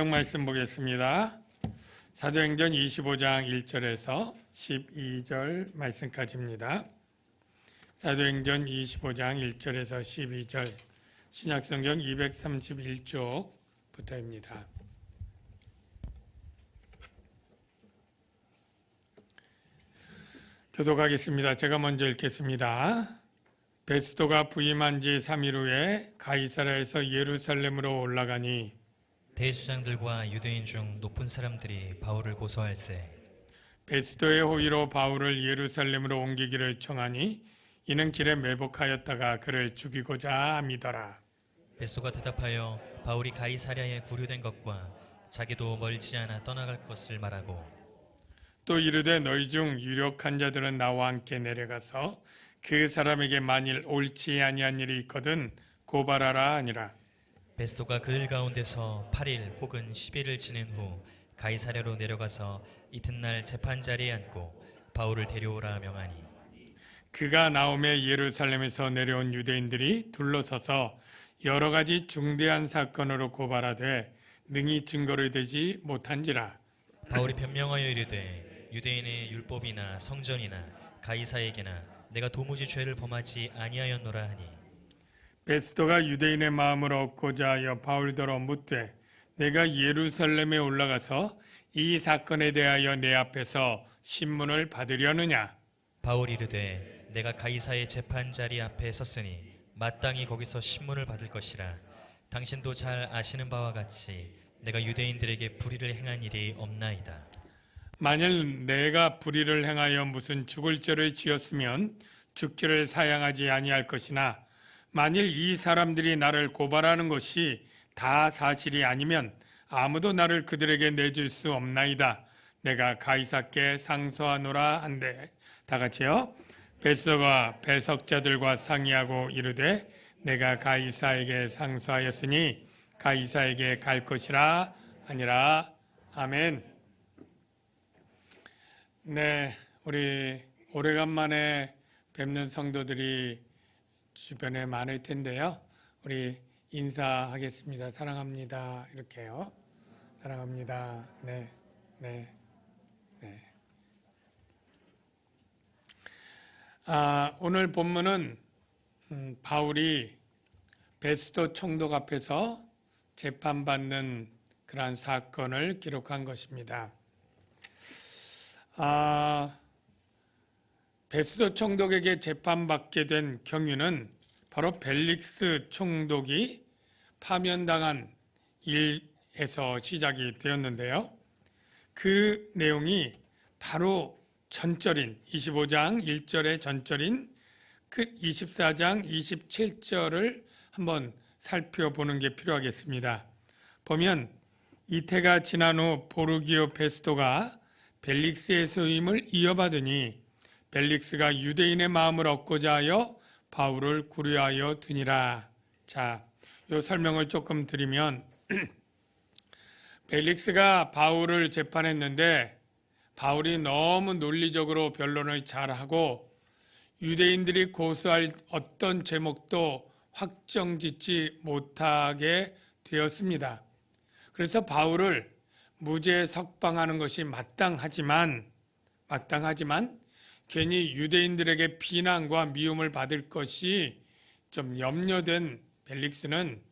말씀 보겠습니다. 사도행전 25장 1절에서 12절 말씀까지입니다. 사도행전 25장 1절에서 12절 신약성경 231쪽부터입니다. 교독하겠습니다. 제가 먼저 읽겠습니다. 베스도가 부임한 지 3일 후에 가이사랴에서 예루살렘으로 올라가니 대제사장들과 유대인 중 높은 사람들이 바울을 고소할세 베스도의 호의로 바울을 예루살렘으로 옮기기를 청하니 이는 길에 매복하였다가 그를 죽이고자 함이더라. 베스도가 대답하여 바울이 가이사랴에 구류된 것과 자기도 멀지 않아 떠나갈 것을 말하고 또 이르되 너희 중 유력한 자들은 나와 함께 내려가서 그 사람에게 만일 옳지 아니한 일이 있거든 고발하라 하니라. 베스도가 그들 가운데서 8일 혹은 10일을 지낸 후 가이사랴로 내려가서 이튿날 재판 자리에 앉고 바울을 데려오라 명하니 그가 나오매 예루살렘에서 내려온 유대인들이 둘러서서 여러 가지 중대한 사건으로 고발하되 능히 증거를 대지 못한지라. 바울이 변명하여 이르되 유대인의 율법이나 성전이나 가이사에게나 내가 도무지 죄를 범하지 아니하였노라 하니 베스도가 유대인의 마음을 얻고자 하여 바울더러 묻되 내가 예루살렘에 올라가서 이 사건에 대하여 내 앞에서 신문을 받으려느냐. 바울이 이르되 내가 가이사의 재판 자리 앞에 섰으니 마땅히 거기서 신문을 받을 것이라. 당신도 잘 아시는 바와 같이 내가 유대인들에게 불의를 행한 일이 없나이다. 만일 내가 불의를 행하여 무슨 죽을 죄를 지었으면 죽기를 사양하지 아니할 것이나 만일 이 사람들이 나를 고발하는 것이 다 사실이 아니면 아무도 나를 그들에게 내줄 수 없나이다. 내가 가이사께 상소하노라 한데 다 같이요. 베스도가 배석자들과 상의하고 이르되 내가 가이사에게 상소하였으니 가이사에게 갈 것이라 하니라. 아멘. 네, 우리 오래간만에 뵙는 성도들이 주변에 많을 텐데요. 우리 인사하겠습니다. 사랑합니다. 이렇게요. 사랑합니다. 네, 네, 네. 오늘 본문은 바울이 베스도 총독 앞에서 재판받는 그러한 사건을 기록한 것입니다. 베스도 총독에게 재판받게 된 경위는 바로 벨릭스 총독이 파면당한 일에서 시작이 되었는데요. 그 내용이 바로 전절인 25장 1절의 전절인 그 24장 27절을 한번 살펴보는 게 필요하겠습니다. 보면 이태가 지난 후 보르기오 베스도가 벨릭스의 소임을 이어받으니 벨릭스가 유대인의 마음을 얻고자 하여 바울을 구류하여 두니라. 자, 이 설명을 조금 드리면 벨릭스가 바울을 재판했는데 바울이 너무 논리적으로 변론을 잘하고 유대인들이 고소할 어떤 제목도 확정짓지 못하게 되었습니다. 그래서 바울을 무죄 석방하는 것이 마땅하지만 괜히 유대인들에게 비난과 미움을 받을 것이 좀 염려된 벨릭스는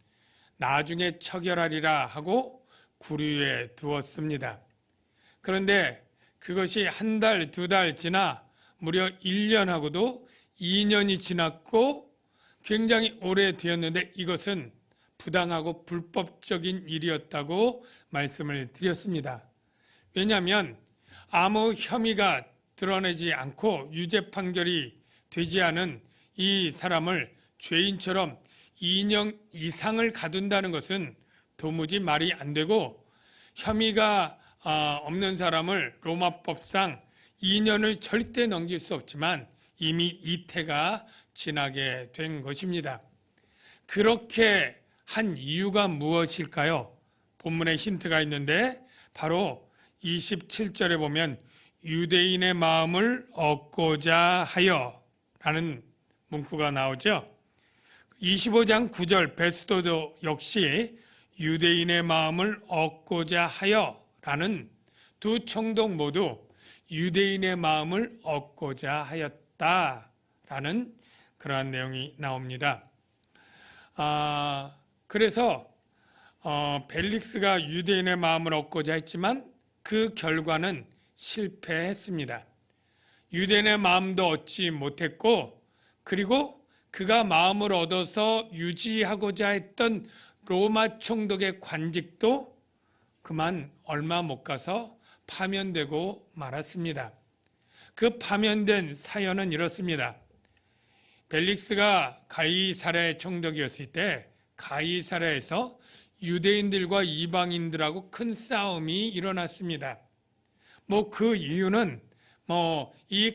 나중에 처결하리라 하고 구류에 두었습니다. 그런데 그것이 한 달, 두 달 지나 무려 1년하고도 2년이 지났고 굉장히 오래되었는데 이것은 부당하고 불법적인 일이었다고 말씀을 드렸습니다. 왜냐하면 아무 혐의가 드러내지 않고 유죄 판결이 되지 않은 이 사람을 죄인처럼 2년 이상을 가둔다는 것은 도무지 말이 안 되고 혐의가 없는 사람을 로마법상 2년을 절대 넘길 수 없지만 이미 이태가 지나게 된 것입니다. 그렇게 한 이유가 무엇일까요? 본문에 힌트가 있는데 바로 27절에 보면 유대인의 마음을 얻고자 하여 라는 문구가 나오죠. 25장 9절 베스도도 역시 유대인의 마음을 얻고자 하여라는 두 총독 모두 유대인의 마음을 얻고자 하였다라는 그러한 내용이 나옵니다. 그래서 벨릭스가 유대인의 마음을 얻고자 했지만 그 결과는 실패했습니다. 유대인의 마음도 얻지 못했고, 그리고 그가 마음을 얻어서 유지하고자 했던 로마 총독의 관직도 그만 얼마 못 가서 파면되고 말았습니다. 그 파면된 사연은 이렇습니다. 벨릭스가 가이사랴의 총독이었을 때 가이사랴에서 유대인들과 이방인들하고 큰 싸움이 일어났습니다. 그 이유는 이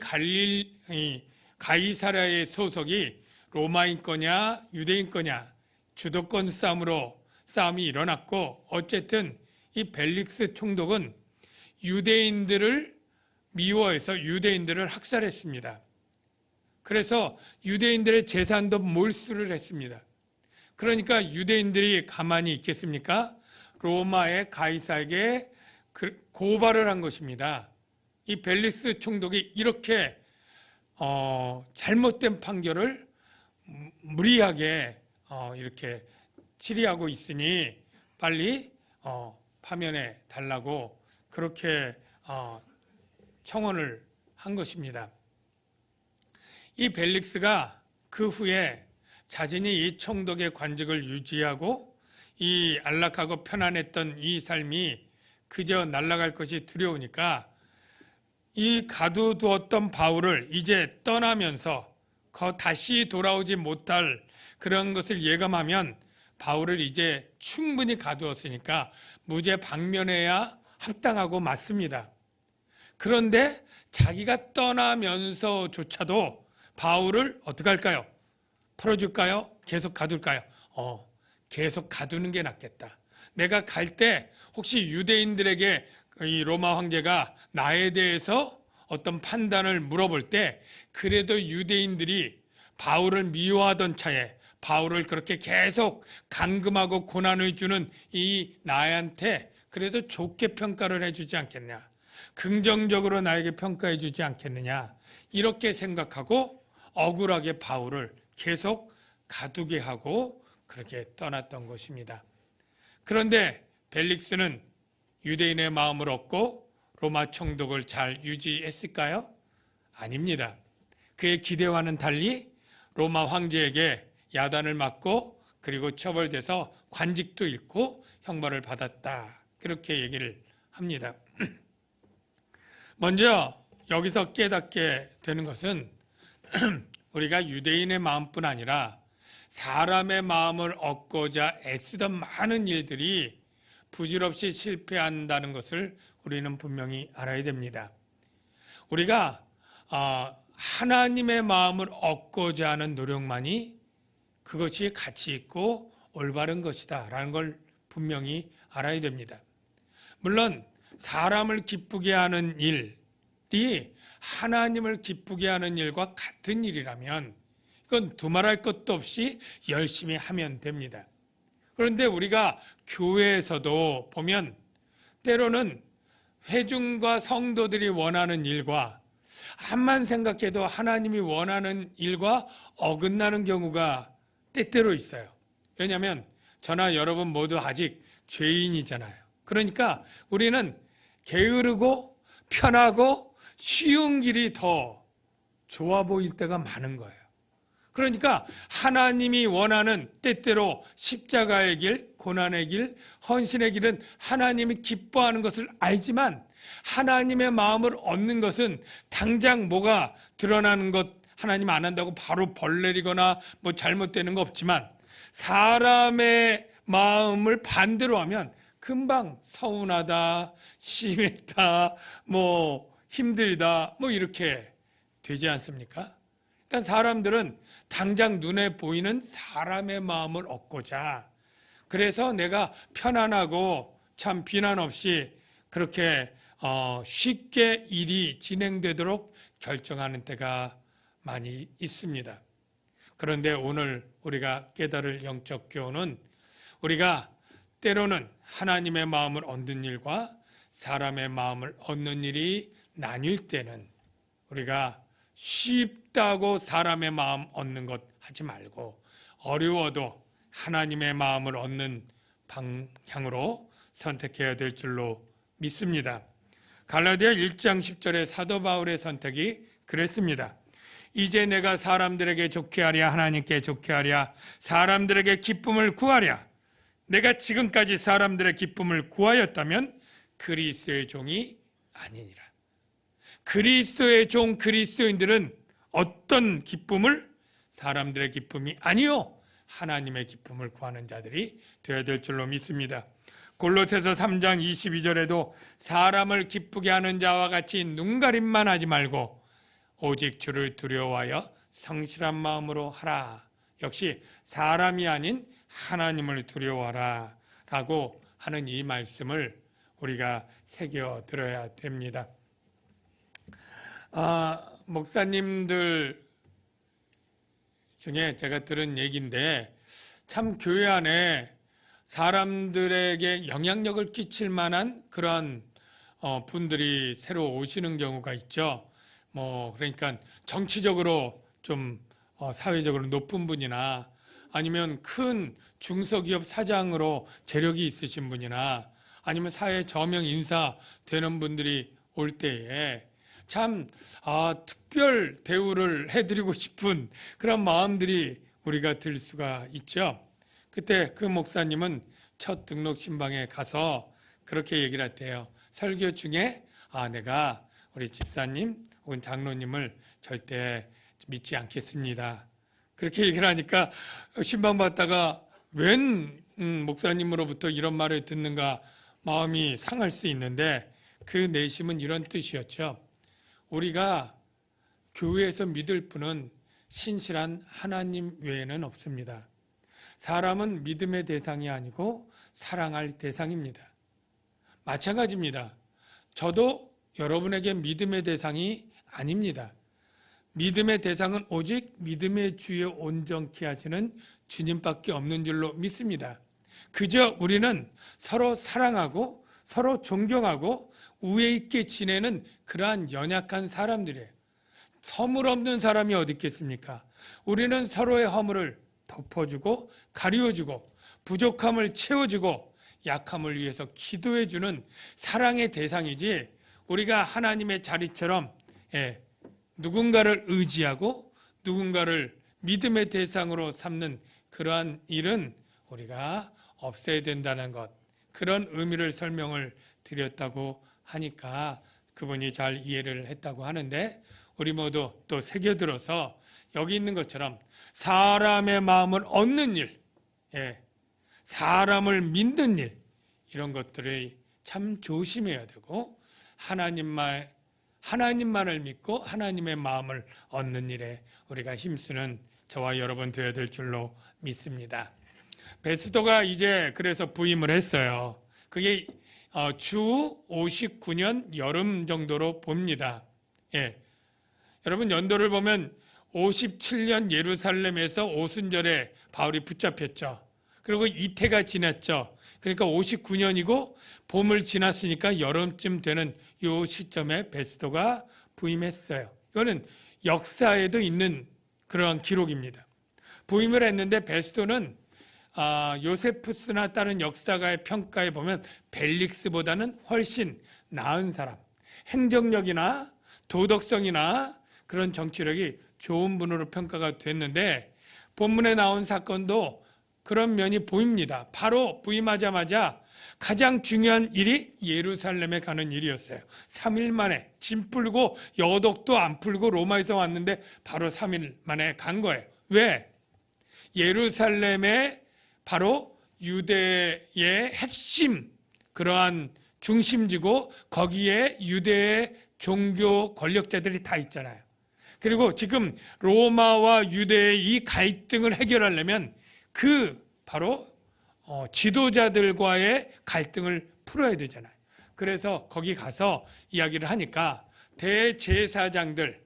가이사랴의 소속이 로마인 거냐 유대인 거냐 주도권 싸움이 일어났고, 어쨌든 이 벨릭스 총독은 유대인들을 미워해서 유대인들을 학살했습니다. 그래서 유대인들의 재산도 몰수를 했습니다. 그러니까 유대인들이 가만히 있겠습니까? 로마의 가이사에게 고발을 한 것입니다. 이 벨릭스 총독이 이렇게 잘못된 판결을 무리하게 이렇게 치리하고 있으니 빨리 파면해 달라고 그렇게 청원을 한 것입니다. 이 벨릭스가 그 후에 자신이 이 총독의 관직을 유지하고 이 안락하고 편안했던 이 삶이 그저 날아갈 것이 두려우니까 이 가두두었던 바울을 이제 떠나면서 다시 돌아오지 못할 그런 것을 예감하면 바울을 이제 충분히 가두었으니까 무죄 방면해야 합당하고 맞습니다. 그런데 자기가 떠나면서조차도 바울을 어떻게 할까요? 풀어줄까요? 계속 가둘까요? 계속 가두는 게 낫겠다. 내가 갈 때 혹시 유대인들에게 이 로마 황제가 나에 대해서 어떤 판단을 물어볼 때 그래도 유대인들이 바울을 미워하던 차에 바울을 그렇게 계속 감금하고 고난을 주는 이 나한테 그래도 좋게 평가를 해주지 않겠냐, 긍정적으로 나에게 평가해 주지 않겠느냐, 이렇게 생각하고 억울하게 바울을 계속 가두게 하고 그렇게 떠났던 것입니다. 그런데 벨릭스는 유대인의 마음을 얻고 로마 총독을 잘 유지했을까요? 아닙니다. 그의 기대와는 달리 로마 황제에게 야단을 맞고 그리고 처벌돼서 관직도 잃고 형벌을 받았다, 그렇게 얘기를 합니다. 먼저 여기서 깨닫게 되는 것은 우리가 유대인의 마음뿐 아니라 사람의 마음을 얻고자 애쓰던 많은 일들이 부질없이 실패한다는 것을 우리는 분명히 알아야 됩니다. 우리가 하나님의 마음을 얻고자 하는 노력만이 그것이 가치 있고 올바른 것이다 라는 걸 분명히 알아야 됩니다. 물론 사람을 기쁘게 하는 일이 하나님을 기쁘게 하는 일과 같은 일이라면 이건 두말할 것도 없이 열심히 하면 됩니다. 그런데 우리가 교회에서도 보면 때로는 회중과 성도들이 원하는 일과 암만 생각해도 하나님이 원하는 일과 어긋나는 경우가 때때로 있어요. 왜냐하면 저나 여러분 모두 아직 죄인이잖아요. 그러니까 우리는 게으르고 편하고 쉬운 길이 더 좋아 보일 때가 많은 거예요. 그러니까 하나님이 원하는 때때로 십자가의 길, 고난의 길, 헌신의 길은 하나님이 기뻐하는 것을 알지만 하나님의 마음을 얻는 것은 당장 뭐가 드러나는 것 하나님 안 한다고 바로 벌 내리거나 뭐 잘못되는 거 없지만 사람의 마음을 반대로 하면 금방 서운하다, 심했다, 뭐 힘들다, 뭐 이렇게 되지 않습니까? 그러니까 사람들은 당장 눈에 보이는 사람의 마음을 얻고자, 그래서 내가 편안하고 참 비난 없이 그렇게 쉽게 일이 진행되도록 결정하는 때가 많이 있습니다. 그런데 오늘 우리가 깨달을 영적 교훈은 우리가 때로는 하나님의 마음을 얻는 일과 사람의 마음을 얻는 일이 나뉠 때는 우리가 쉽다고 사람의 마음 얻는 것 하지 말고 어려워도 하나님의 마음을 얻는 방향으로 선택해야 될 줄로 믿습니다. 갈라디아 1장 10절의 사도 바울의 선택이 그랬습니다. 이제 내가 사람들에게 좋게 하랴 하나님께 좋게 하랴 사람들에게 기쁨을 구하랴. 내가 지금까지 사람들의 기쁨을 구하였다면 그리스도의 종이 아니니라. 그리스도의 종 그리스도인들은 어떤 기쁨을? 사람들의 기쁨이 아니요 하나님의 기쁨을 구하는 자들이 되어야 될 줄로 믿습니다. 골로새서 3장 22절에도 사람을 기쁘게 하는 자와 같이 눈가림만 하지 말고 오직 주를 두려워하여 성실한 마음으로 하라. 역시 사람이 아닌 하나님을 두려워하라 라고 하는 이 말씀을 우리가 새겨 들어야 됩니다. 목사님들 중에 제가 들은 얘기인데 참 교회 안에 사람들에게 영향력을 끼칠 만한 그런 분들이 새로 오시는 경우가 있죠. 그러니까 정치적으로 좀 사회적으로 높은 분이나 아니면 큰 중소기업 사장으로 재력이 있으신 분이나 아니면 사회 저명 인사 되는 분들이 올 때에 참 특별 대우를 해드리고 싶은 그런 마음들이 우리가 들 수가 있죠. 그때 그 목사님은 첫 등록 신방에 가서 그렇게 얘기를 했대요. 설교 중에 내가 우리 집사님 혹은 장로님을 절대 믿지 않겠습니다. 그렇게 얘기를 하니까 신방 받다가 웬 목사님으로부터 이런 말을 듣는가 마음이 상할 수 있는데 그 내심은 이런 뜻이었죠. 우리가 교회에서 믿을 분은 신실한 하나님 외에는 없습니다. 사람은 믿음의 대상이 아니고 사랑할 대상입니다. 마찬가지입니다. 저도 여러분에게 믿음의 대상이 아닙니다. 믿음의 대상은 오직 믿음의 주에 온전케 하시는 주님밖에 없는 줄로 믿습니다. 그저 우리는 서로 사랑하고 서로 존경하고 우애 있게 지내는 그러한 연약한 사람들이에요. 허물 없는 사람이 어디 있겠습니까? 우리는 서로의 허물을 덮어주고 가리워주고 부족함을 채워주고 약함을 위해서 기도해주는 사랑의 대상이지 우리가 하나님의 자리처럼 누군가를 의지하고 누군가를 믿음의 대상으로 삼는 그러한 일은 우리가 없애야 된다는 것, 그런 의미를 설명을 드렸다고 하니까 그분이 잘 이해를 했다고 하는데 우리 모두 또 새겨들어서 여기 있는 것처럼 사람의 마음을 얻는 일, 사람을 믿는 일, 이런 것들을 참 조심해야 되고 하나님만을 믿고 하나님의 마음을 얻는 일에 우리가 힘쓰는 저와 여러분 되어야 될 줄로 믿습니다. 베스도가 이제 그래서 부임을 했어요. 그게 주 59년 여름 정도로 봅니다. 여러분 연도를 보면 57년 예루살렘에서 오순절에 바울이 붙잡혔죠. 그리고 이태가 지났죠. 그러니까 59년이고 봄을 지났으니까 여름쯤 되는 이 시점에 베스도가 부임했어요. 이거는 역사에도 있는 그러한 기록입니다. 부임을 했는데 베스도는 요세푸스나 다른 역사가의 평가에 보면 벨릭스보다는 훨씬 나은 사람, 행정력이나 도덕성이나 그런 정치력이 좋은 분으로 평가가 됐는데 본문에 나온 사건도 그런 면이 보입니다. 바로 부임하자마자 가장 중요한 일이 예루살렘에 가는 일이었어요. 3일 만에 짐 풀고 여독도 안 풀고 로마에서 왔는데 바로 3일 만에 간 거예요. 왜? 예루살렘에 바로 유대의 핵심 그러한 중심지고 거기에 유대의 종교 권력자들이 다 있잖아요. 그리고 지금 로마와 유대의 이 갈등을 해결하려면 바로 지도자들과의 갈등을 풀어야 되잖아요. 그래서 거기 가서 이야기를 하니까 대제사장들,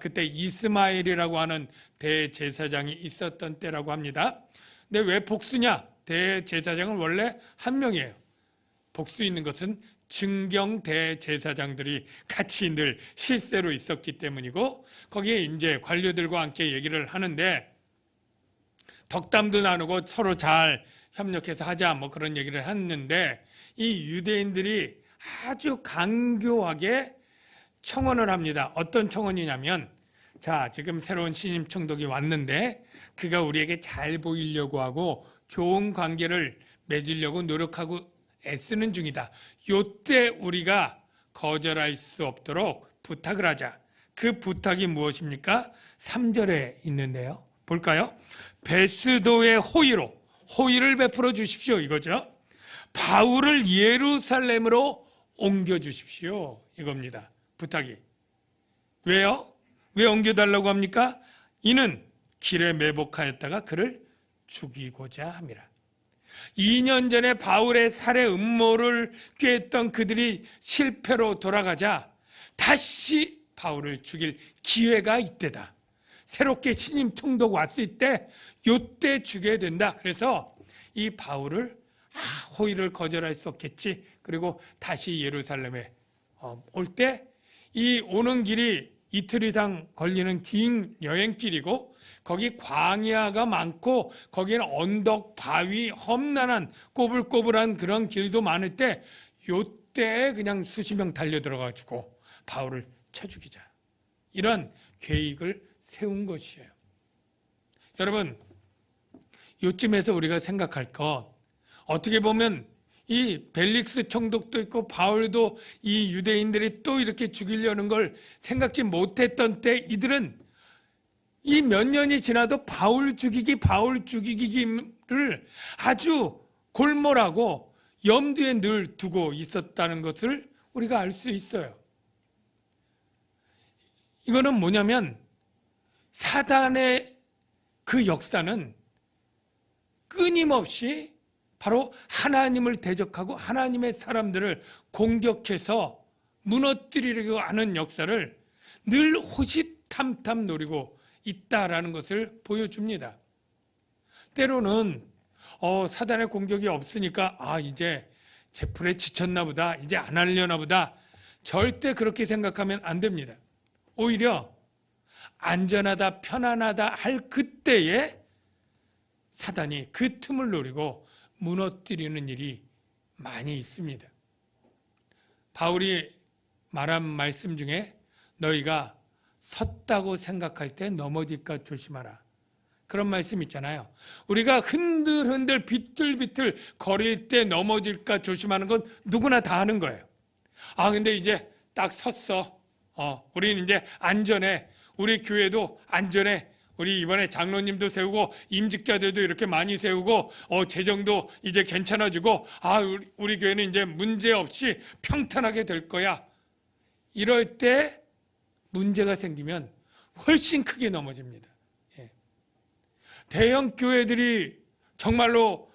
그때 이스마엘이라고 하는 대제사장이 있었던 때라고 합니다. 근데 왜 복수냐? 대제사장은 원래 한 명이에요. 복수 있는 것은 증경 대제사장들이 같이 늘 실세로 있었기 때문이고, 거기에 이제 관료들과 함께 얘기를 하는데 덕담도 나누고 서로 잘 협력해서 하자 뭐 그런 얘기를 했는데, 이 유대인들이 아주 강교하게 청원을 합니다. 어떤 청원이냐면, 자, 지금 새로운 신임 총독이 왔는데 그가 우리에게 잘 보이려고 하고 좋은 관계를 맺으려고 노력하고 애쓰는 중이다. 요때 우리가 거절할 수 없도록 부탁을 하자. 그 부탁이 무엇입니까? 3절에 있는데요. 볼까요? 베스도의 호의를 베풀어 주십시오, 이거죠. 바울을 예루살렘으로 옮겨 주십시오, 이겁니다. 부탁이. 왜요? 왜 옮겨달라고 합니까? 이는 길에 매복하였다가 그를 죽이고자 함이라. 2년 전에 바울의 살해 음모를 꾀했던 그들이 실패로 돌아가자 다시 바울을 죽일 기회가 이때다. 새롭게 신임 총독 왔을 때 요때 죽여야 된다. 그래서 이 바울을 호의를 거절할 수 없겠지. 그리고 다시 예루살렘에 올 때 이 오는 길이 이틀 이상 걸리는 긴 여행길이고, 거기 광야가 많고 거기는 언덕, 바위, 험난한 꼬불꼬불한 그런 길도 많을 때 요때 그냥 수십 명 달려 들어가지고 바울을 쳐 죽이자, 이런 계획을 세운 것이에요. 여러분, 요쯤에서 우리가 생각할 것, 어떻게 보면 이 벨릭스 총독도 있고 바울도 이 유대인들이 또 이렇게 죽이려는 걸 생각지 못했던 때 이들은 이 몇 년이 지나도 바울 죽이기를 아주 골몰하고 염두에 늘 두고 있었다는 것을 우리가 알 수 있어요. 이거는 뭐냐면 사단의 그 역사는 끊임없이 바로 하나님을 대적하고 하나님의 사람들을 공격해서 무너뜨리려고 하는 역사를 늘 호시탐탐 노리고 있다라는 것을 보여줍니다. 때로는 사단의 공격이 없으니까 이제 제 불에 지쳤나 보다, 이제 안 하려나 보다, 절대 그렇게 생각하면 안 됩니다. 오히려 안전하다, 편안하다 할 그때에 사단이 그 틈을 노리고 무너뜨리는 일이 많이 있습니다. 바울이 말한 말씀 중에 너희가 섰다고 생각할 때 넘어질까 조심하라, 그런 말씀 있잖아요. 우리가 흔들흔들 비틀비틀 거릴 때 넘어질까 조심하는 건 누구나 다 하는 거예요. 근데 이제 딱 섰어. 우리는 이제 안전해. 우리 교회도 안전해. 우리 이번에 장로님도 세우고 임직자들도 이렇게 많이 세우고 재정도 이제 괜찮아지고 우리 교회는 이제 문제없이 평탄하게 될 거야. 이럴 때 문제가 생기면 훨씬 크게 넘어집니다. 대형 교회들이 정말로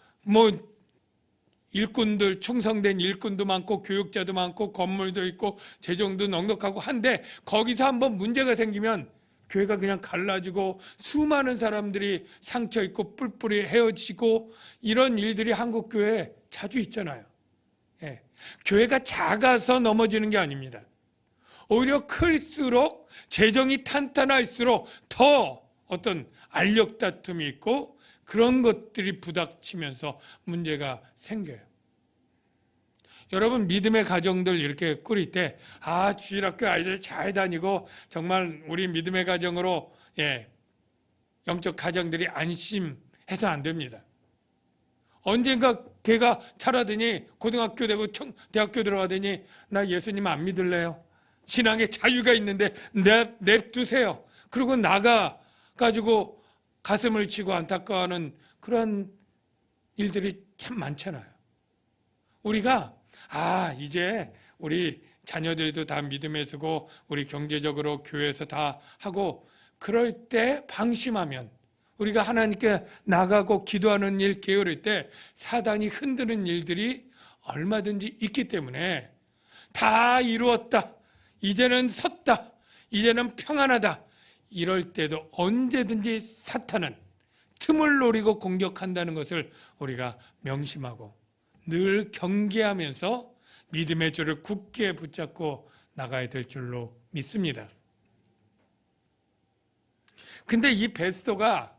일꾼들, 충성된 일꾼도 많고 교육자도 많고 건물도 있고 재정도 넉넉하고 한데 거기서 한번 문제가 생기면 교회가 그냥 갈라지고 수많은 사람들이 상처 입고 뿔뿔이 헤어지고 이런 일들이 한국 교회에 자주 있잖아요. 교회가 작아서 넘어지는 게 아닙니다. 오히려 클수록 재정이 탄탄할수록 더 어떤 알력 다툼이 있고 그런 것들이 부닥치면서 문제가 생겨요. 여러분, 믿음의 가정들 이렇게 꾸릴 때 주일학교 아이들 잘 다니고 정말 우리 믿음의 가정으로 영적 가정들이 안심해서 안 됩니다. 언젠가 걔가 자라더니 고등학교 되고 대학교 들어가더니 나 예수님 안 믿을래요. 신앙에 자유가 있는데 냅두세요. 그리고 나가가지고 가슴을 치고 안타까워하는 그런 일들이 참 많잖아요. 우리가 이제 우리 자녀들도 다 믿음에 서고 우리 경제적으로 교회에서 다 하고 그럴 때 방심하면 우리가 하나님께 나가고 기도하는 일 게으를 때 사단이 흔드는 일들이 얼마든지 있기 때문에 다 이루었다, 이제는 섰다, 이제는 평안하다, 이럴 때도 언제든지 사탄은 틈을 노리고 공격한다는 것을 우리가 명심하고 늘 경계하면서 믿음의 줄을 굳게 붙잡고 나가야 될 줄로 믿습니다. 근데 이 베스도가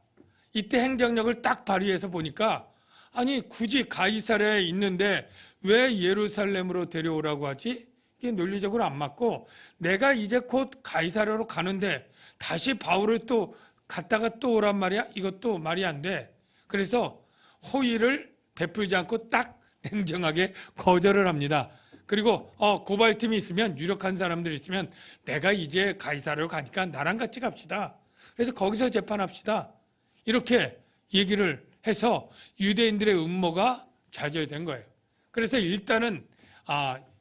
이때 행정력을 딱 발휘해서 보니까 아니 굳이 가이사랴에 있는데 왜 예루살렘으로 데려오라고 하지? 이게 논리적으로 안 맞고 내가 이제 곧 가이사랴로 가는데 다시 바울을 또 갔다가 또 오란 말이야? 이것도 말이 안 돼. 그래서 호의를 베풀지 않고 딱 냉정하게 거절을 합니다. 그리고 고발팀이 있으면 유력한 사람들이 있으면 내가 이제 가이사랴로 가니까 나랑 같이 갑시다. 그래서 거기서 재판합시다. 이렇게 얘기를 해서 유대인들의 음모가 좌절된 거예요. 그래서 일단은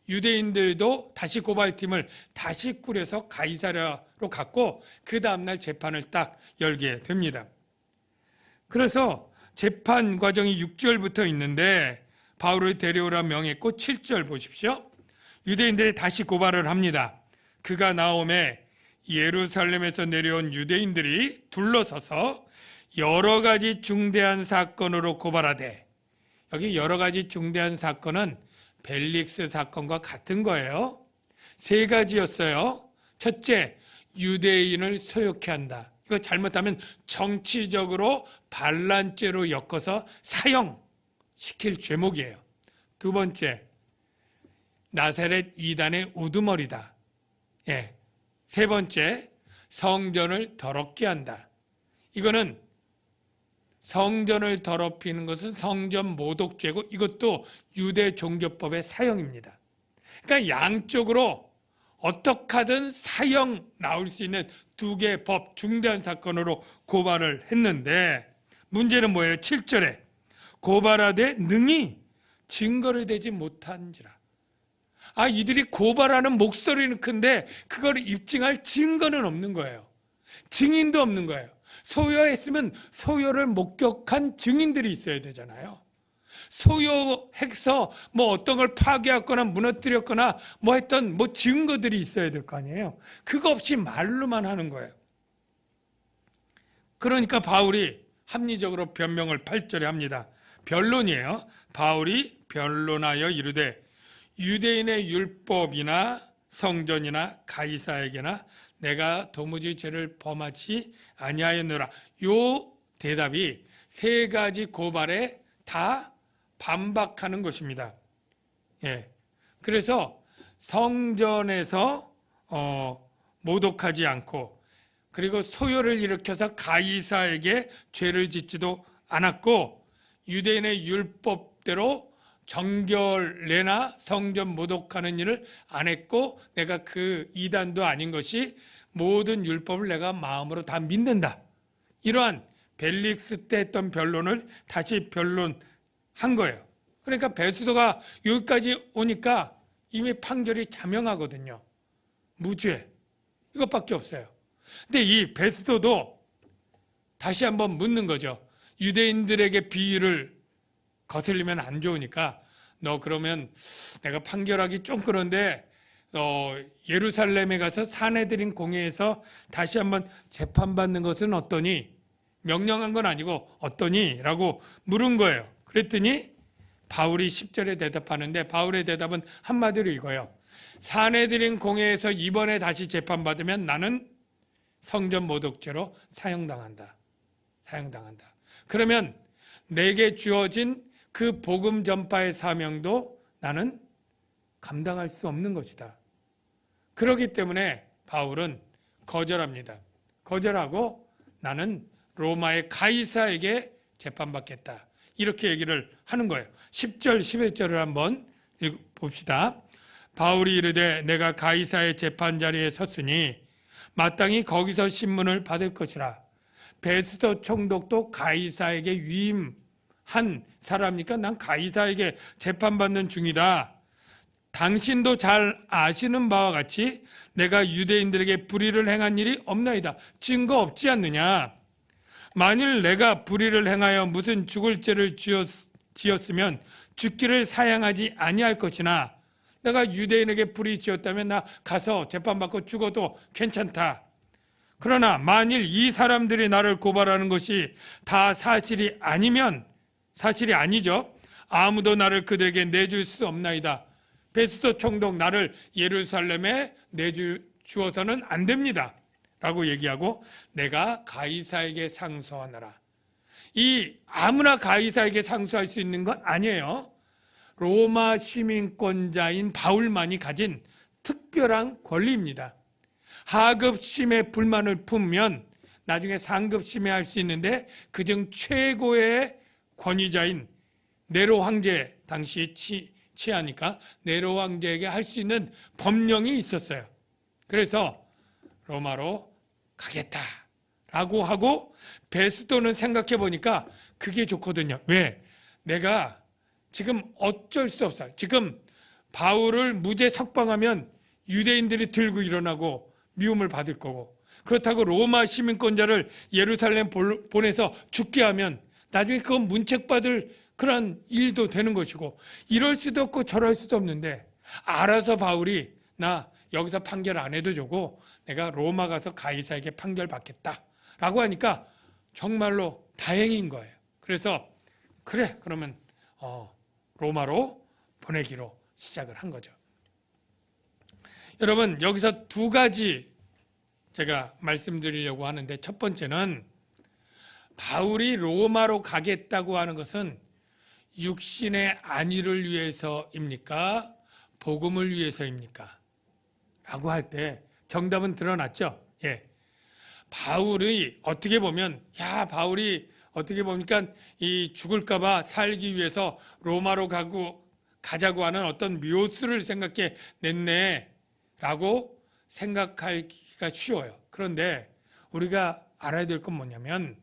유대인들도 다시 고발팀을 다시 꾸려서 가이사랴로 갔고 그 다음날 재판을 딱 열게 됩니다. 그래서 재판 과정이 6절부터 있는데 바울을 데려오라 명했고 7절 보십시오. 유대인들이 다시 고발을 합니다. 그가 나오매 예루살렘에서 내려온 유대인들이 둘러서서 여러 가지 중대한 사건으로 고발하되, 여기 여러 가지 중대한 사건은 벨릭스 사건과 같은 거예요. 3가지였어요. 첫째, 유대인을 소욕해 한다. 이거 잘못하면 정치적으로 반란죄로 엮어서 사형시킬 죄목이에요. 2번째, 나사렛 이단의 우두머리다. 3번째, 성전을 더럽게 한다. 이거는 성전을 더럽히는 것은 성전 모독죄고 이것도 유대 종교법의 사형입니다. 그러니까 양쪽으로 어떻게 하든 사형 나올 수 있는 2개의 법, 중대한 사건으로 고발을 했는데 문제는 뭐예요? 7절에 고발하되 능히 증거를 대지 못한지라. 이들이 고발하는 목소리는 큰데 그걸 입증할 증거는 없는 거예요. 증인도 없는 거예요. 소요했으면 소요를 목격한 증인들이 있어야 되잖아요. 소요해서 어떤 걸 파괴했거나 무너뜨렸거나 했던 증거들이 있어야 될 거 아니에요. 그거 없이 말로만 하는 거예요. 그러니까 바울이 합리적으로 변명을 8절에 합니다. 변론이에요. 바울이 변론하여 이르되 유대인의 율법이나 성전이나 가이사에게나 내가 도무지 죄를 범하지 아니하였노라. 요 대답이 3가지 고발에 다 반박하는 것입니다. 그래서 성전에서 모독하지 않고 그리고 소요를 일으켜서 가이사에게 죄를 짓지도 않았고 유대인의 율법대로 정결례나 성전 모독하는 일을 안 했고 내가 그 이단도 아닌 것이 모든 율법을 내가 마음으로 다 믿는다. 이러한 벨릭스 때 했던 변론을 다시 변론한 거예요. 그러니까 베스도가 여기까지 오니까 이미 판결이 자명하거든요. 무죄. 이것밖에 없어요. 근데 이 베스도도 다시 한번 묻는 거죠. 유대인들에게 비유를 거슬리면 안 좋으니까 너 그러면 내가 판결하기 좀 그런데 예루살렘에 가서 사내들인 공회에서 다시 한번 재판받는 것은 어떠니? 명령한 건 아니고 어떠니? 라고 물은 거예요. 그랬더니 바울이 10절에 대답하는데 바울의 대답은 한마디로 이거예요. 사내들인 공회에서 이번에 다시 재판받으면 나는 성전 모독죄로 사형당한다. 그러면 내게 주어진 그 복음 전파의 사명도 나는 감당할 수 없는 것이다. 그렇기 때문에 바울은 거절합니다. 거절하고 나는 로마의 가이사에게 재판받겠다. 이렇게 얘기를 하는 거예요. 10절, 11절을 한번 봅시다. 바울이 이르되 내가 가이사의 재판 자리에 섰으니 마땅히 거기서 신문을 받을 것이라. 베스도 총독도 가이사에게 위임한 사람이니까 난 가이사에게 재판받는 중이다. 당신도 잘 아시는 바와 같이 내가 유대인들에게 불의를 행한 일이 없나이다. 증거 없지 않느냐. 만일 내가 불의를 행하여 무슨 죽을 죄를 지었으면 죽기를 사양하지 아니할 것이나 내가 유대인에게 불의 지었다면 나 가서 재판받고 죽어도 괜찮다. 그러나 만일 이 사람들이 나를 고발하는 것이 다 사실이 아니죠. 아무도 나를 그들에게 내줄 수 없나이다. 베스도 총독, 나를 예루살렘에 내주어서는 안 됩니다 라고 얘기하고, 내가 가이사에게 상소하노라. 이 아무나 가이사에게 상소할 수 있는 건 아니에요. 로마 시민권자인 바울만이 가진 특별한 권리입니다. 하급 심에 불만을 품으면 나중에 상급 심에 할 수 있는데, 그중 최고의 권위자인 네로 황제, 당시 치하니까 네로 황제에게 할 수 있는 법령이 있었어요. 그래서 로마로 가겠다라고 하고, 베스도는 생각해 보니까 그게 좋거든요. 왜? 내가 지금 어쩔 수 없어요. 지금 바울을 무죄 석방하면 유대인들이 들고 일어나고 미움을 받을 거고, 그렇다고 로마 시민권자를 예루살렘 보내서 죽게 하면 나중에 그건 문책받을 그런 일도 되는 것이고, 이럴 수도 없고 저럴 수도 없는데, 알아서 바울이 나 여기서 판결 안 해도 되고 내가 로마 가서 가이사에게 판결 받겠다 라고 하니까 정말로 다행인 거예요. 그래서 그래, 그러면 로마로 보내기로 시작을 한 거죠. 여러분, 여기서 두 가지 제가 말씀드리려고 하는데, 첫 번째는 바울이 로마로 가겠다고 하는 것은 육신의 안위를 위해서입니까? 복음을 위해서입니까? 라고 할 때 정답은 드러났죠. 예. 바울이 어떻게 보면, 바울이 어떻게 보니까 이 죽을까봐 살기 위해서 로마로 가자고 하는 어떤 묘수를 생각해 냈네 라고 생각하기가 쉬워요. 그런데 우리가 알아야 될 건 뭐냐면,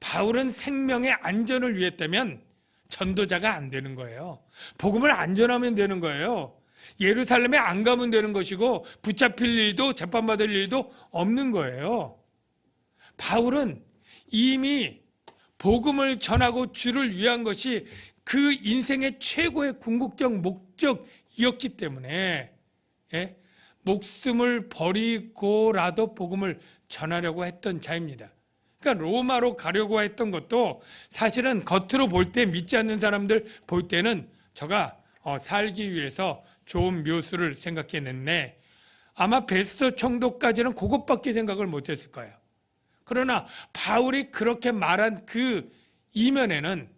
바울은 생명의 안전을 위했다면 전도자가 안 되는 거예요. 복음을 안 전하면 되는 거예요. 예루살렘에 안 가면 되는 것이고, 붙잡힐 일도 재판받을 일도 없는 거예요. 바울은 이미 복음을 전하고 주를 위한 것이 그 인생의 최고의 궁극적 목적이었기 때문에 목숨을 버리고라도 복음을 전하려고 했던 자입니다. 그러니까 로마로 가려고 했던 것도 사실은 겉으로 볼 때, 믿지 않는 사람들 볼 때는 저가 살기 위해서 좋은 묘수를 생각해냈네. 아마 베스도 총독까지는 그것밖에 생각을 못했을 거예요. 그러나 바울이 그렇게 말한 그 이면에는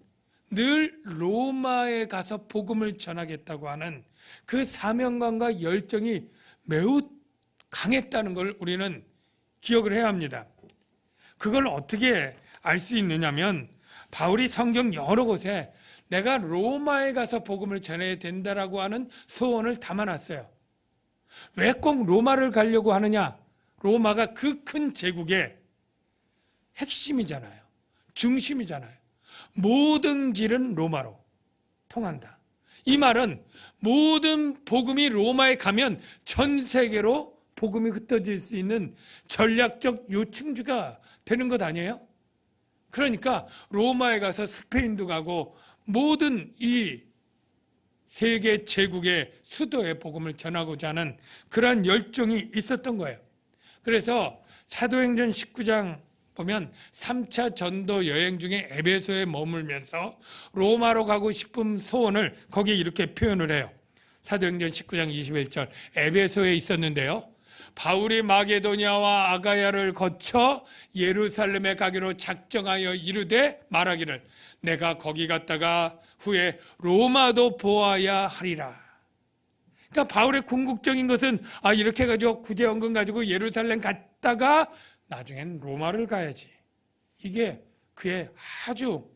늘 로마에 가서 복음을 전하겠다고 하는 그 사명감과 열정이 매우 강했다는 걸 우리는 기억을 해야 합니다. 그걸 어떻게 알 수 있느냐면, 바울이 성경 여러 곳에 내가 로마에 가서 복음을 전해야 된다라고 하는 소원을 담아놨어요. 왜 꼭 로마를 가려고 하느냐? 로마가 그 큰 제국의 핵심이잖아요. 중심이잖아요. 모든 길은 로마로 통한다. 이 말은 모든 복음이 로마에 가면 전 세계로 복음이 흩어질 수 있는 전략적 요충지가 되는 것 아니에요? 그러니까 로마에 가서 스페인도 가고 모든 이 세계 제국의 수도에 복음을 전하고자 하는 그러한 열정이 있었던 거예요. 그래서 사도행전 19장 보면 3차 전도 여행 중에 에베소에 머물면서 로마로 가고 싶은 소원을 거기에 이렇게 표현을 해요. 사도행전 19장 21절, 에베소에 있었는데요, 바울이 마게도니아와 아가야를 거쳐 예루살렘에 가기로 작정하여 이르되 말하기를, 내가 거기 갔다가 후에 로마도 보아야 하리라. 그러니까 바울의 궁극적인 것은 이렇게 해가지고 구제원금 가지고 예루살렘 갔다가 나중엔 로마를 가야지. 이게 그의 아주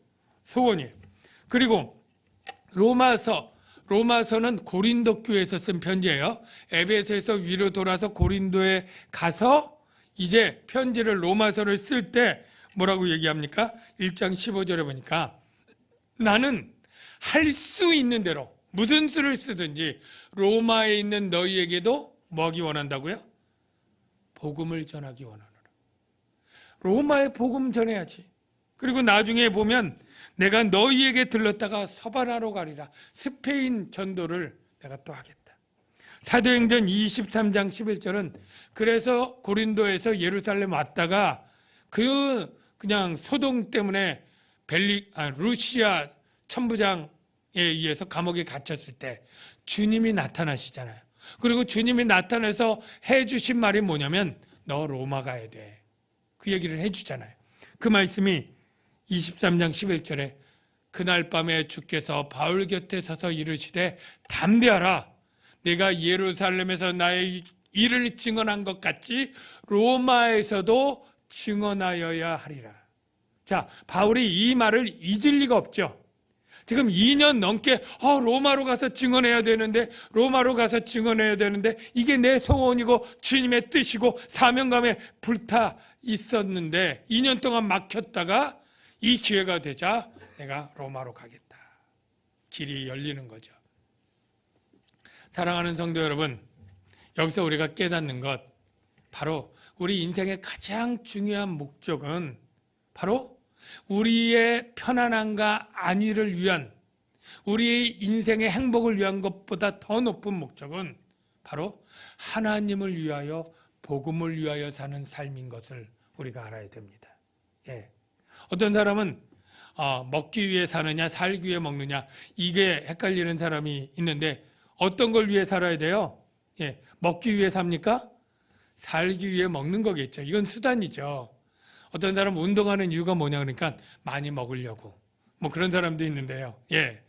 소원이에요. 그리고 로마서는 고린도 교회에서 쓴 편지예요. 에베소에서 위로 돌아서 고린도에 가서 이제 편지를, 로마서를 쓸 때 뭐라고 얘기합니까? 1장 15절에 보니까, 나는 할 수 있는 대로 무슨 수를 쓰든지 로마에 있는 너희에게도 뭐 하기 원한다고요? 복음을 전하기 원하노라. 로마에 복음 전해야지. 그리고 나중에 보면 내가 너희에게 들렀다가 서바나로 가리라. 스페인 전도를 내가 또 하겠다. 사도행전 23장 11절은 그래서 고린도에서 예루살렘 왔다가 그냥 소동 때문에 루시아 천부장에 의해서 감옥에 갇혔을 때 주님이 나타나시잖아요. 그리고 주님이 나타나서 해주신 말이 뭐냐면 너 로마 가야 돼. 그 얘기를 해주잖아요. 그 말씀이 23장 11절에 그날 밤에 주께서 바울 곁에 서서 이르시되 담대하라. 내가 예루살렘에서 나의 일을 증언한 것 같이 로마에서도 증언하여야 하리라. 자, 바울이 이 말을 잊을 리가 없죠. 지금 2년 넘게 로마로 가서 증언해야 되는데 이게 내 소원이고 주님의 뜻이고 사명감에 불타 있었는데 2년 동안 막혔다가 이 기회가 되자 내가 로마로 가겠다. 길이 열리는 거죠. 사랑하는 성도 여러분, 여기서 우리가 깨닫는 것, 바로 우리 인생의 가장 중요한 목적은 바로 우리의 편안함과 안위를 위한, 우리의 인생의 행복을 위한 것보다 더 높은 목적은 바로 하나님을 위하여, 복음을 위하여 사는 삶인 것을 우리가 알아야 됩니다. 예. 어떤 사람은 먹기 위해 사느냐 살기 위해 먹느냐 이게 헷갈리는 사람이 있는데 어떤 걸 위해 살아야 돼요? 예. 먹기 위해 삽니까? 살기 위해 먹는 거겠죠. 이건 수단이죠. 어떤 사람은 운동하는 이유가 뭐냐 그러니까 많이 먹으려고 뭐 그런 사람도 있는데요. 예.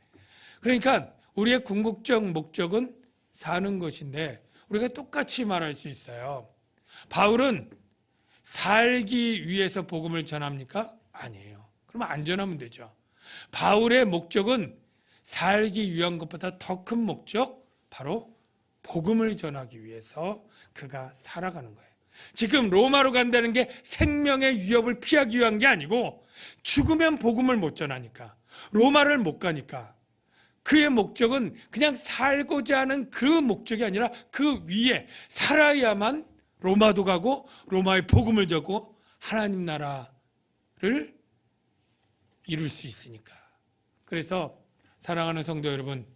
그러니까 우리의 궁극적 목적은 사는 것인데 우리가 똑같이 말할 수 있어요. 바울은 살기 위해서 복음을 전합니까? 아니에요. 그러면 안 전하면 되죠. 바울의 목적은 살기 위한 것보다 더 큰 목적, 바로 복음을 전하기 위해서 그가 살아가는 거예요. 지금 로마로 간다는 게 생명의 위협을 피하기 위한 게 아니고 죽으면 복음을 못 전하니까, 로마를 못 가니까 그의 목적은 그냥 살고자 하는 그 목적이 아니라 그 위에 살아야만 로마도 가고 로마의 복음을 전고 하나님 나라를 이룰 수 있으니까. 그래서 사랑하는 성도 여러분,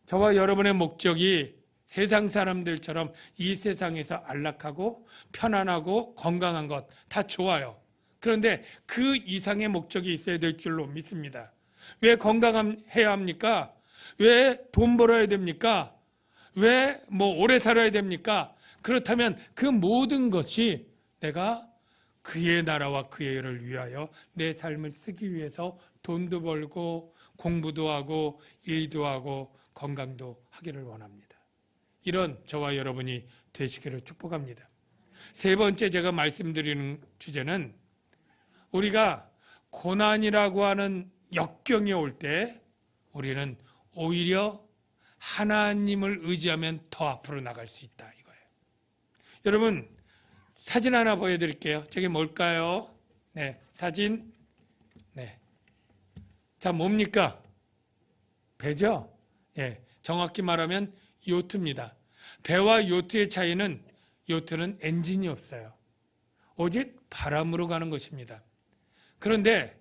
저와 여러분의 목적이 세상 사람들처럼 이 세상에서 안락하고 편안하고 건강한 것 다 좋아요. 그런데 그 이상의 목적이 있어야 될 줄로 믿습니다. 왜 건강해야 합니까? 왜 돈 벌어야 됩니까? 왜 오래 살아야 됩니까? 그렇다면 그 모든 것이 내가 그의 나라와 그의 일을 위하여 내 삶을 쓰기 위해서 돈도 벌고 공부도 하고 일도 하고 건강도 하기를 원합니다. 이런 저와 여러분이 되시기를 축복합니다. 세 번째 제가 말씀드리는 주제는 우리가 고난이라고 하는 역경이 올 때 우리는 오히려 하나님을 의지하면 더 앞으로 나갈 수 있다 이거예요. 여러분 사진 하나 보여드릴게요. 저게 뭘까요? 네, 사진. 네. 자, 뭡니까? 배죠? 예, 정확히 말하면 요트입니다. 배와 요트의 차이는 요트는 엔진이 없어요. 오직 바람으로 가는 것입니다. 그런데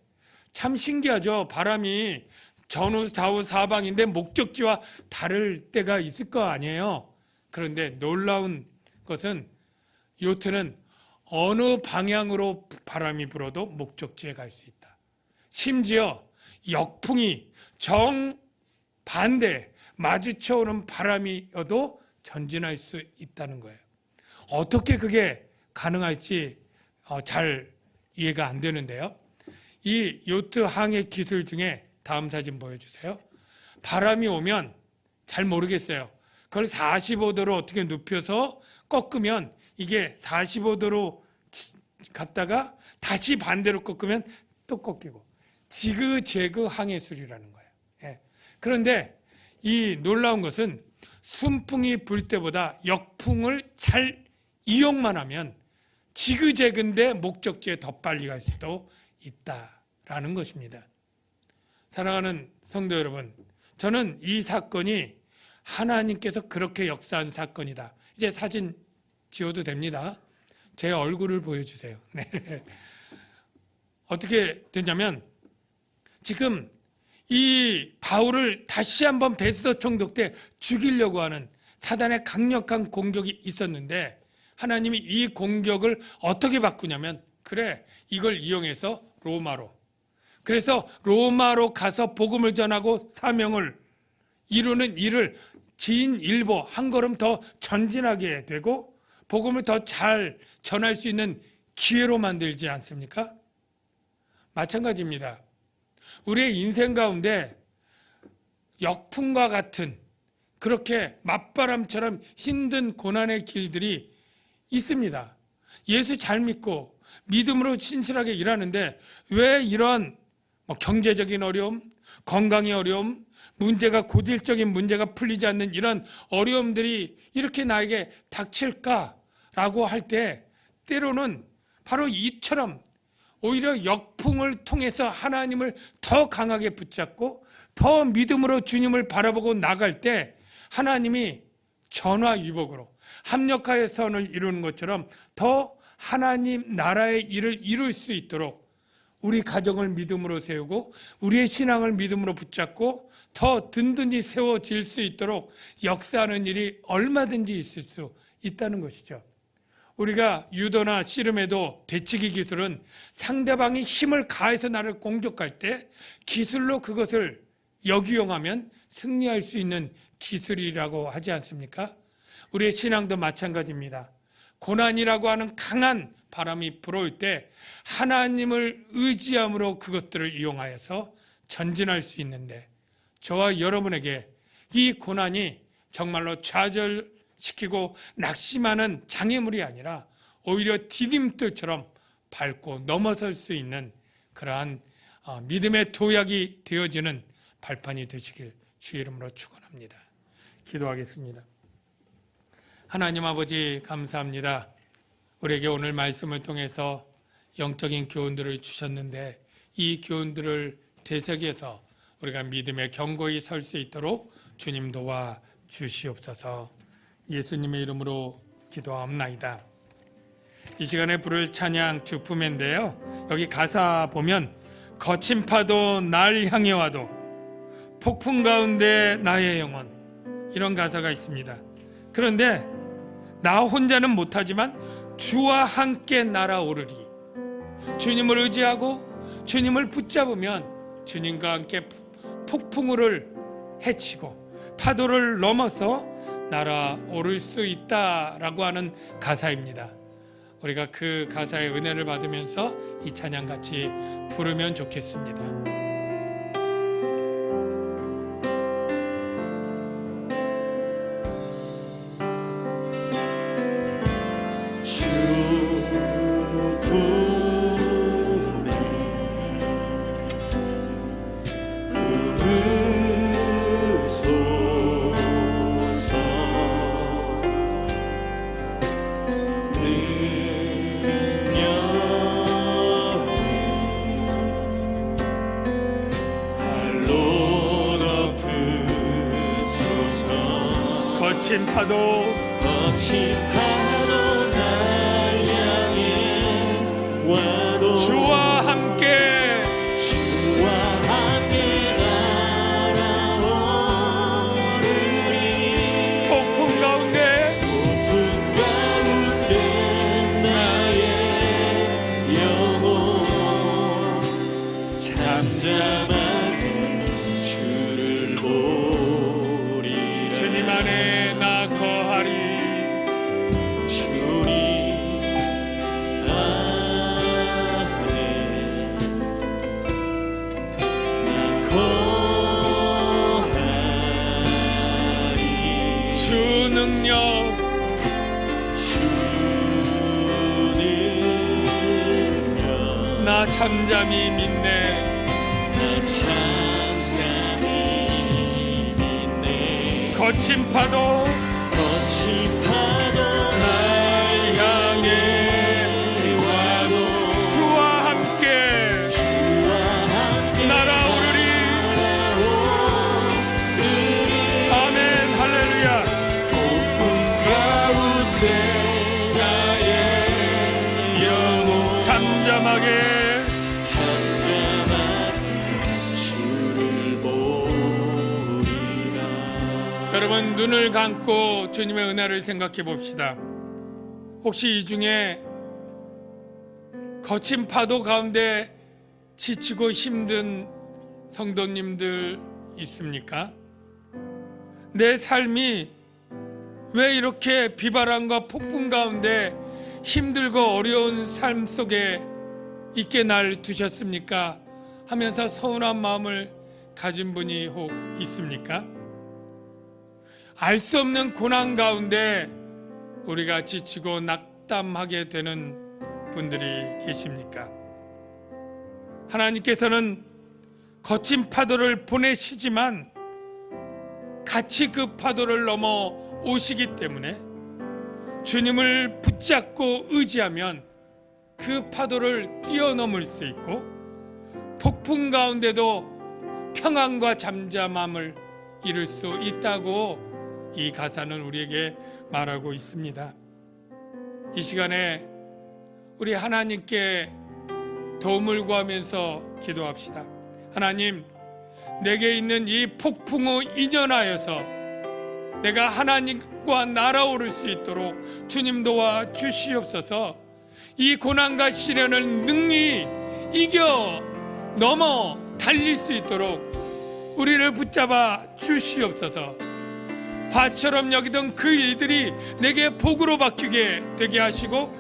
참 신기하죠. 바람이 전후 좌우 사방인데 목적지와 다를 때가 있을 거 아니에요. 그런데 놀라운 것은 요트는 어느 방향으로 바람이 불어도 목적지에 갈 수 있다. 심지어 역풍이 정반대 마주쳐오는 바람이어도 전진할 수 있다는 거예요. 어떻게 그게 가능할지 잘 이해가 안 되는데요. 이 요트 항해 기술 중에 다음 사진 보여주세요. 바람이 오면 잘 모르겠어요. 그걸 45도로 어떻게 눕혀서 꺾으면 이게 45도로 갔다가 다시 반대로 꺾으면 또 꺾이고 지그재그 항해술이라는 거예요. 예. 그런데 이 놀라운 것은 순풍이 불 때보다 역풍을 잘 이용만 하면 지그재그인데 목적지에 더 빨리 갈 수도 있다라는 것입니다. 사랑하는 성도 여러분, 저는 이 사건이 하나님께서 그렇게 역사한 사건이다. 이제 사진 지워도 됩니다. 제 얼굴을 보여주세요. 네. 어떻게 됐냐면 지금 이 바울을 다시 한번 베스도 총독 때 죽이려고 하는 사단의 강력한 공격이 있었는데 하나님이 이 공격을 어떻게 바꾸냐면 그래 이걸 이용해서 로마로, 그래서 로마로 가서 복음을 전하고 사명을 이루는 일을 진일보 한 걸음 더 전진하게 되고 복음을 더 잘 전할 수 있는 기회로 만들지 않습니까? 마찬가지입니다. 우리의 인생 가운데 역풍과 같은 그렇게 맞바람처럼 힘든 고난의 길들이 있습니다. 예수 잘 믿고 믿음으로 신실하게 일하는데 왜 이런 경제적인 어려움, 건강의 어려움, 문제가 고질적인 문제가 풀리지 않는 이런 어려움들이 이렇게 나에게 닥칠까라고 할 때 때로는 바로 이처럼 오히려 역풍을 통해서 하나님을 더 강하게 붙잡고 더 믿음으로 주님을 바라보고 나갈 때 하나님이 전화위복으로 합력하여 선을 이루는 것처럼 더 하나님 나라의 일을 이룰 수 있도록 우리 가정을 믿음으로 세우고 우리의 신앙을 믿음으로 붙잡고 더 든든히 세워질 수 있도록 역사하는 일이 얼마든지 있을 수 있다는 것이죠. 우리가 유도나 씨름에도 되치기 기술은 상대방이 힘을 가해서 나를 공격할 때 기술로 그것을 역이용하면 승리할 수 있는 기술이라고 하지 않습니까? 우리의 신앙도 마찬가지입니다. 고난이라고 하는 강한 바람이 불어올 때 하나님을 의지함으로 그것들을 이용하여서 전진할 수 있는데 저와 여러분에게 이 고난이 정말로 좌절시키고 낙심하는 장애물이 아니라 오히려 디딤돌처럼 밟고 넘어설 수 있는 그러한 믿음의 도약이 되어지는 발판이 되시길 주의 이름으로 축원합니다. 기도하겠습니다. 하나님 아버지 감사합니다. 우리에게 오늘 말씀을 통해서 영적인 교훈들을 주셨는데 이 교훈들을 되새겨서 우리가 믿음의 견고히 설 수 있도록 주님 도와 주시옵소서. 예수님의 이름으로 기도하옵나이다. 이 시간에 부를 찬양 주품인데요. 여기 가사 보면 거친 파도 날 향해 와도 폭풍 가운데 나의 영혼, 이런 가사가 있습니다. 그런데 나 혼자는 못하지만 주와 함께 날아오르리. 주님을 의지하고 주님을 붙잡으면 주님과 함께 폭풍우를 헤치고 파도를 넘어서 날아오를 수 있다라고 하는 가사입니다. 우리가 그 가사의 은혜를 받으면서 이 찬양 같이 부르면 좋겠습니다. 거친 파도 날 향해 와도 주와 함께 날아오르리. 폭풍 가운데 나의 영혼 잠잠하게 주를 보리라. 주님 안에 나 잠잠히 믿네. 거친 파도 날 향해 와도 주와 함께 날아오르리. 아멘 할렐루야. 폭풍 가운데 나의 영혼 잠잠하게 여러분 눈 눈을 감고 주님의 은혜를 생각해 봅시다. 혹시 이 중에 거친 파도 가운데 지치고 힘든 성도님들 있습니까? 내 삶이 왜 이렇게 비바람과 폭풍 가운데 힘들고 어려운 삶 속에 있게 날 두셨습니까? 하면서 서운한 마음을 가진 분이 혹 있습니까? 알 수 없는 고난 가운데 우리가 지치고 낙담하게 되는 분들이 계십니까? 하나님께서는 거친 파도를 보내시지만 같이 그 파도를 넘어 오시기 때문에 주님을 붙잡고 의지하면 그 파도를 뛰어넘을 수 있고 폭풍 가운데도 평안과 잠잠함을 이룰 수 있다고 이 가사는 우리에게 말하고 있습니다. 이 시간에 우리 하나님께 도움을 구하면서 기도합시다. 하나님, 내게 있는 이 폭풍을 이겨나여서 내가 하나님과 날아오를 수 있도록 주님 도와 주시옵소서. 이 고난과 시련을 능히 이겨 넘어 달릴 수 있도록 우리를 붙잡아 주시옵소서. 화처럼 여기던 그 일들이 내게 복으로 바뀌게 되게 하시고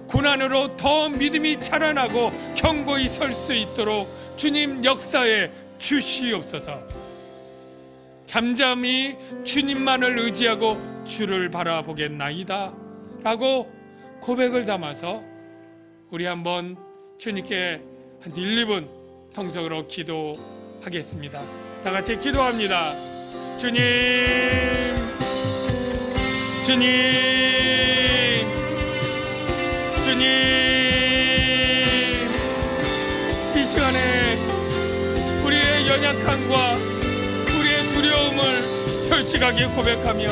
고난으로 더 믿음이 자라나고 견고히 설 수 있도록 주님 역사에 주시옵소서. 잠잠히 주님만을 의지하고 주를 바라보겠나이다 라고 고백을 담아서 우리 한번 주님께 한 1, 2분 통성으로 기도하겠습니다. 다 같이 기도합니다. 주님, 주님, 주님, 이 시간에 우리의 연약함과 우리의 두려움을 솔직하게 고백하며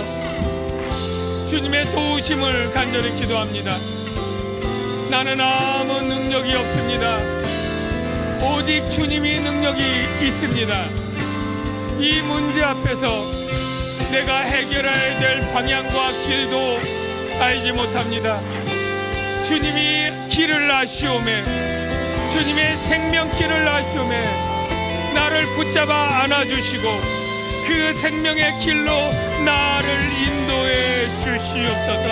주님의 도우심을 간절히 기도합니다. 나는 아무 능력이 없습니다. 오직 주님이 능력이 있습니다. 이 문제 앞에서 내가 해결해야 될 방향과 길도 알지 못합니다. 주님이 길을 아시오매, 주님의 생명길을 아시오매 나를 붙잡아 안아주시고 그 생명의 길로 나를 인도해 주시옵소서.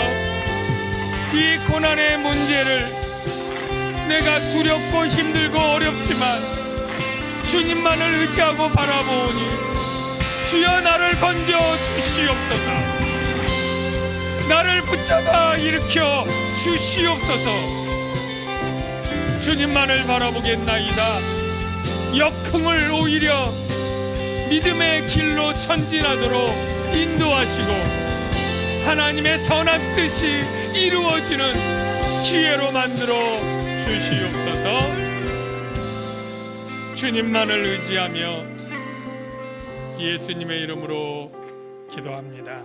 이 고난의 문제를 내가 두렵고 힘들고 어렵지만 주님만을 의지하고 바라보니 주여 나를 건져 주시옵소서. 나를 붙잡아 일으켜 주시옵소서. 주님만을 바라보겠나이다. 역풍을 오히려 믿음의 길로 전진하도록 인도하시고 하나님의 선한 뜻이 이루어지는 기회로 만들어 주시옵소서. 주님만을 의지하며 예수님의 이름으로 기도합니다.